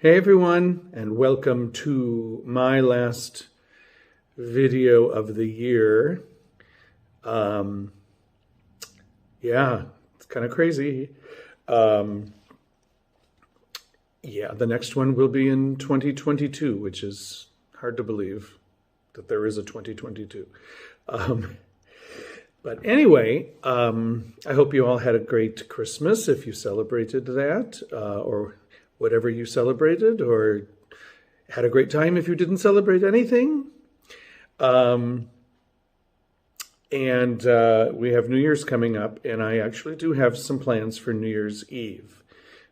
Hey everyone, and welcome to my last video of the year. Um, yeah, it's kind of crazy. Um, yeah, the next one will be in 2022, which is hard to believe that there is a 2022. Um, but anyway, I hope you all had a great Christmas if you celebrated that, or whatever you celebrated, or had a great time if you didn't celebrate anything. Um, and we have New Year's coming up, and I actually do have some plans for New Year's Eve,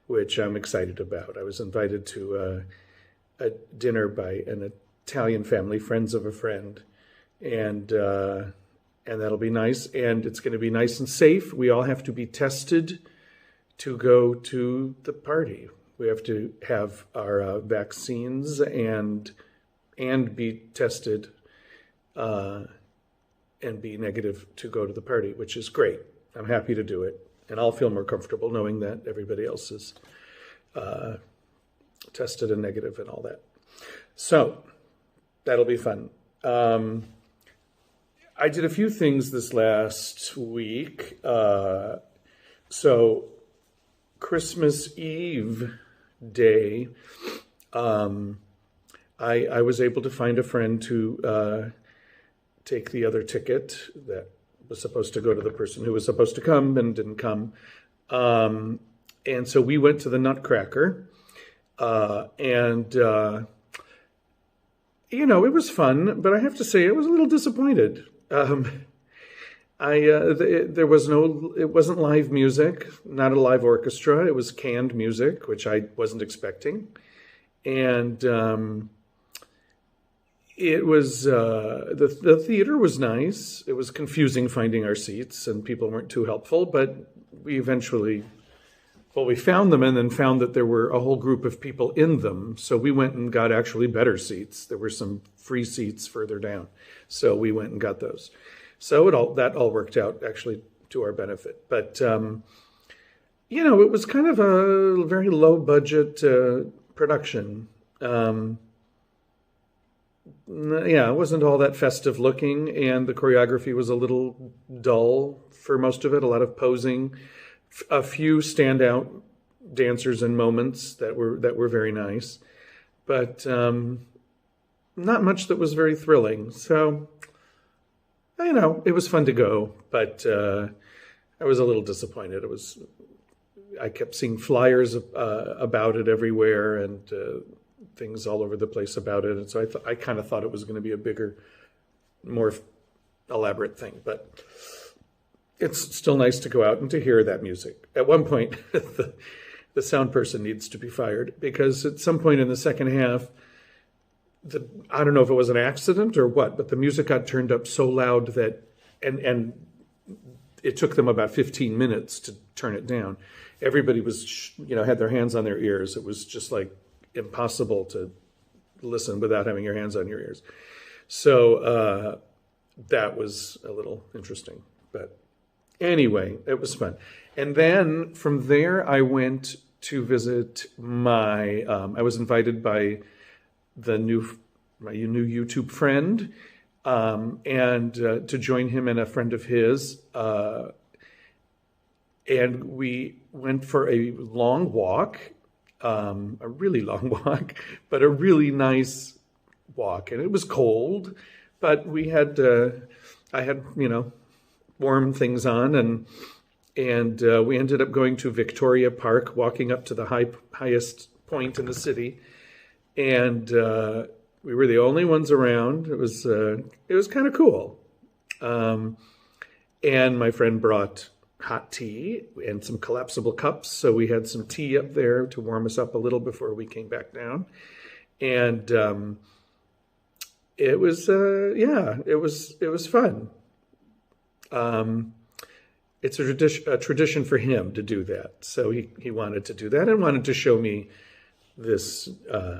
which I'm excited about. I was invited to a dinner by an Italian family, friends of a friend, and that'll be nice. And it's going to be nice and safe. We all have to be tested to go to the party. We have to have our vaccines and be tested and be negative to go to the party, which is great. I'm happy to do it, and I'll feel more comfortable knowing that everybody else is tested and negative and all that. So that'll be fun. I did a few things this last week. So Christmas Eve day, I was able to find a friend to take the other ticket that was supposed to go to the person who was supposed to come and didn't come. And so we went to the Nutcracker, and it was fun, but I have to say I was a little disappointed. It wasn't live music, not a live orchestra. It was canned music, which I wasn't expecting. And it was, the theater was nice. It was confusing finding our seats, and people weren't too helpful, but we found them and then found that there were a whole group of people in them. So we went and got actually better seats. There were some free seats further down. So we went and got those. So that all worked out actually to our benefit. But, it was kind of a very low budget production. It wasn't all that festive looking, and the choreography was a little dull for most of it, a lot of posing, a few standout dancers and moments that were very nice, but not much that was very thrilling. So it was fun to go, but I was a little disappointed. I kept seeing flyers about it everywhere, and things all over the place about it. And so I kind of thought it was going to be a bigger, more elaborate thing, but it's still nice to go out and to hear that music. At one point, the sound person needs to be fired, because at some point in the second half, I don't know if it was an accident or what, but the music got turned up so loud that, and it took them about 15 minutes to turn it down. Everybody was, had their hands on their ears. It was just like impossible to listen without having your hands on your ears. So that was a little interesting. But anyway, it was fun. And then from there, I went to visit I was invited by my new YouTube friend, and to join him and a friend of his. And we went for a long walk, a really long walk, but a really nice walk. And it was cold, but I had, warm things on, and we ended up going to Victoria Park, walking up to the highest point in the city. And we were the only ones around. It was kind of cool. And my friend brought hot tea and some collapsible cups, so we had some tea up there to warm us up a little before we came back down. And it was fun. It's a tradition for him to do that, so he wanted to do that and wanted to show me this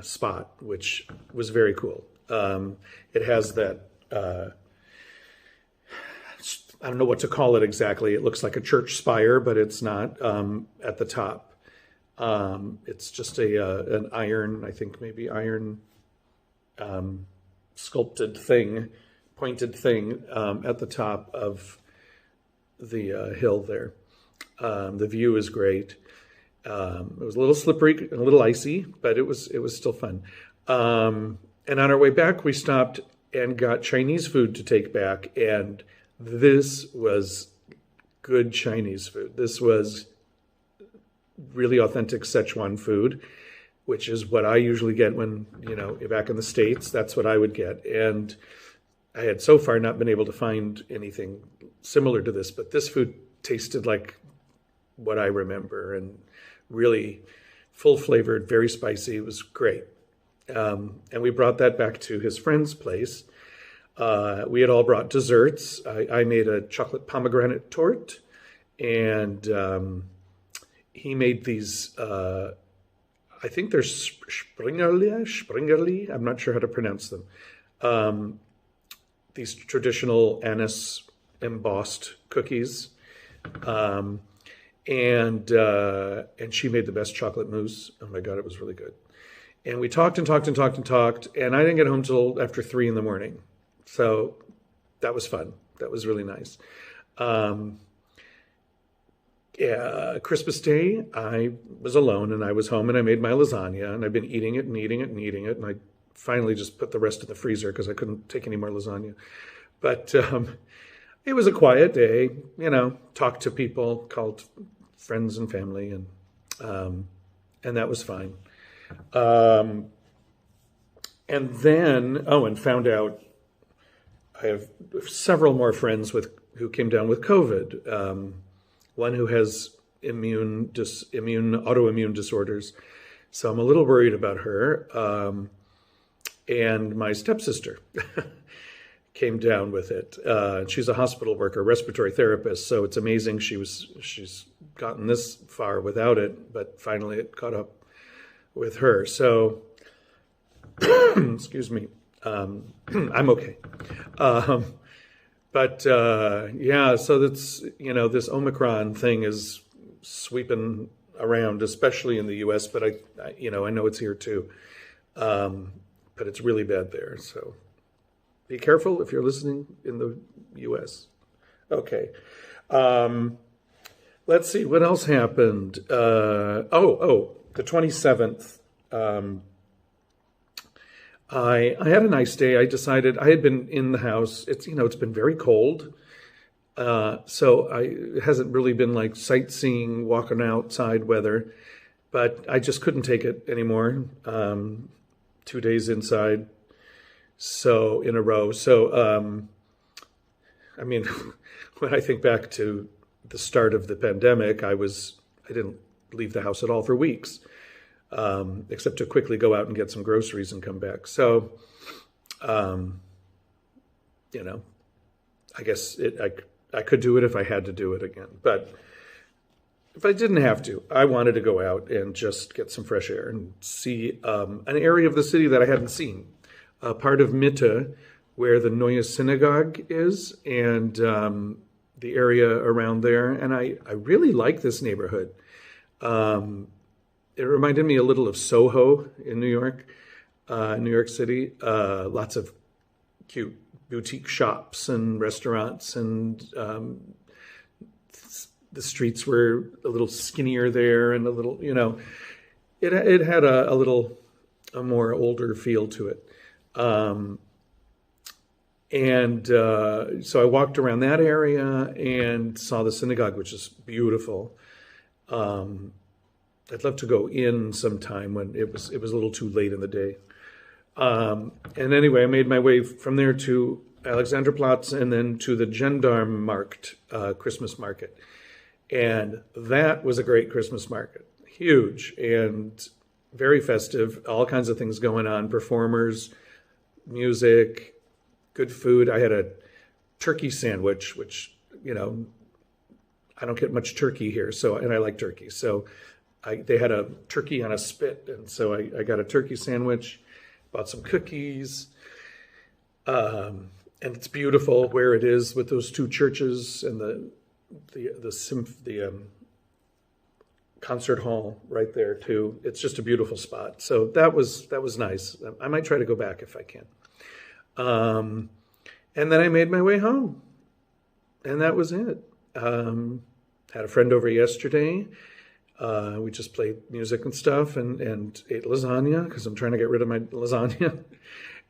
spot, which was very cool. It has that, I don't know what to call it exactly. It looks like a church spire, but it's not, at the top. It's just an iron, I think maybe iron sculpted thing, pointed thing at the top of the hill there. The view is great. It was a little slippery and a little icy, but it was still fun. And on our way back, we stopped and got Chinese food to take back, and this was good Chinese food. This was really authentic Szechuan food, which is what I usually get when, back in the States. That's what I would get. And I had so far not been able to find anything similar to this, but this food tasted like what I remember, and really full flavored, very spicy. It was great. And we brought that back to his friend's place. We had all brought desserts. I made a chocolate pomegranate tort, and he made these, I think they're Springerli. I'm not sure how to pronounce them. These traditional anise embossed cookies. And she made the best chocolate mousse. Oh my God, it was really good. And we talked and talked and talked and talked, and I didn't get home till after 3 a.m. So that was fun. That was really nice. Christmas Day, I was alone and I was home and I made my lasagna, and I've been eating it and eating it and eating it. And I finally just put the rest in the freezer because I couldn't take any more lasagna. But it was a quiet day, talked to people, called friends and family, and that was fine. And then, and found out I have several more friends who came down with COVID. One who has autoimmune disorders. So I'm a little worried about her. And my stepsister came down with it. She's a hospital worker, respiratory therapist. So it's amazing she's gotten this far without it, but finally it caught up with her. So, excuse me, I'm okay. So that's, this Omicron thing is sweeping around, especially in the US, but I know it's here too. But it's really bad there. So be careful if you're listening in the US. Okay. Let's see, what else happened? The 27th. I had a nice day. I decided I had been in the house. It's been very cold. So it hasn't really been like sightseeing, walking outside weather, but I just couldn't take it anymore. 2 days inside, so in a row. So, when I think back to the start of the pandemic, I didn't leave the house at all for weeks, except to quickly go out and get some groceries and come back. So, I guess I could do it if I had to do it again. But if I didn't have to, I wanted to go out and just get some fresh air and see an area of the city that I hadn't seen, a part of Mitte where the Neue Synagogue is, and the area around there. And I really like this neighborhood. It reminded me a little of Soho in New York City. Lots of cute boutique shops and restaurants, and the streets were a little skinnier there, and a little, it had a more older feel to it. So I walked around that area and saw the synagogue, which is beautiful. I'd love to go in sometime when it was a little too late in the day. And anyway, I made my way from there to Alexanderplatz and then to the Gendarmenmarkt Christmas market. And that was a great Christmas market. Huge and very festive, all kinds of things going on, performers, music, good food. I had a turkey sandwich, which, I don't get much turkey here, and I like turkey. So they had a turkey on a spit, and so I got a turkey sandwich, bought some cookies, and it's beautiful where it is with those two churches and the concert hall right there too. It's just a beautiful spot. So that was nice. I might try to go back if I can. And then I made my way home, and that was it. Had a friend over yesterday. We just played music and stuff, and ate lasagna because I'm trying to get rid of my lasagna,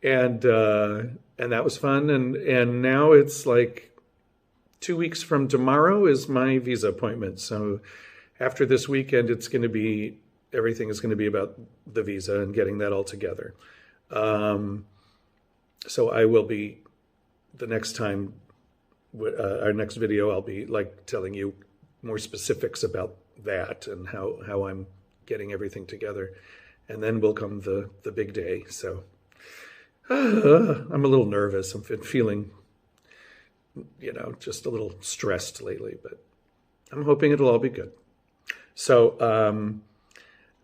and that was fun. And now it's like 2 weeks from tomorrow is my visa appointment. So after this weekend, everything is going to be about the visa and getting that all together. So I will be, the next time, our next video, I'll be like telling you more specifics about that and how I'm getting everything together. And then will come the big day. So I'm a little nervous. I'm feeling, just a little stressed lately, but I'm hoping it'll all be good. So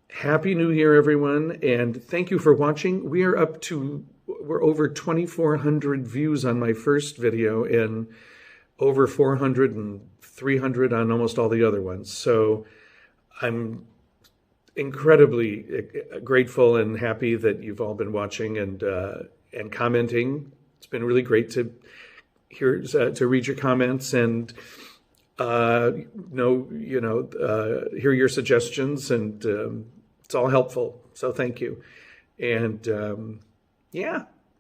Happy New Year, everyone. And thank you for watching. We're over 2,400 views on my first video and over 400 and 300 on almost all the other ones. So I'm incredibly grateful and happy that you've all been watching and commenting. It's been really great to read your comments and hear your suggestions, and it's all helpful. So thank you. And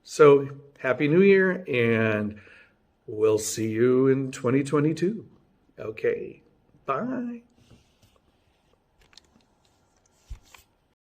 so Happy New Year, and we'll see you in 2022. Okay, bye.